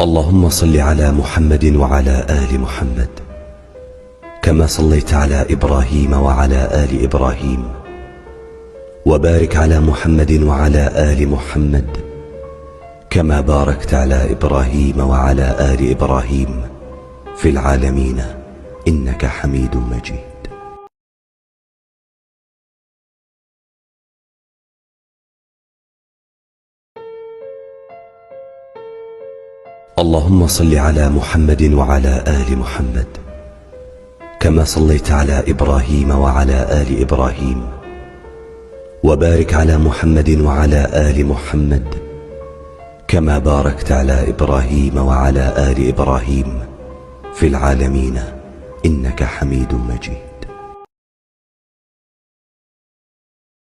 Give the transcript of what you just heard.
اللهم صل على محمد وعلى آل محمد كما صليت على إبراهيم وعلى آل إبراهيم، وبارك على محمد وعلى آل محمد كما باركت على إبراهيم وعلى آل إبراهيم في العالمين إنك حميد مجيد. اللهم صل على محمد وعلى آل محمد كما صليت على إبراهيم وعلى آل إبراهيم، وبارك على محمد وعلى آل محمد كما باركت على إبراهيم وعلى آل إبراهيم في العالمين إنك حميد مجيد.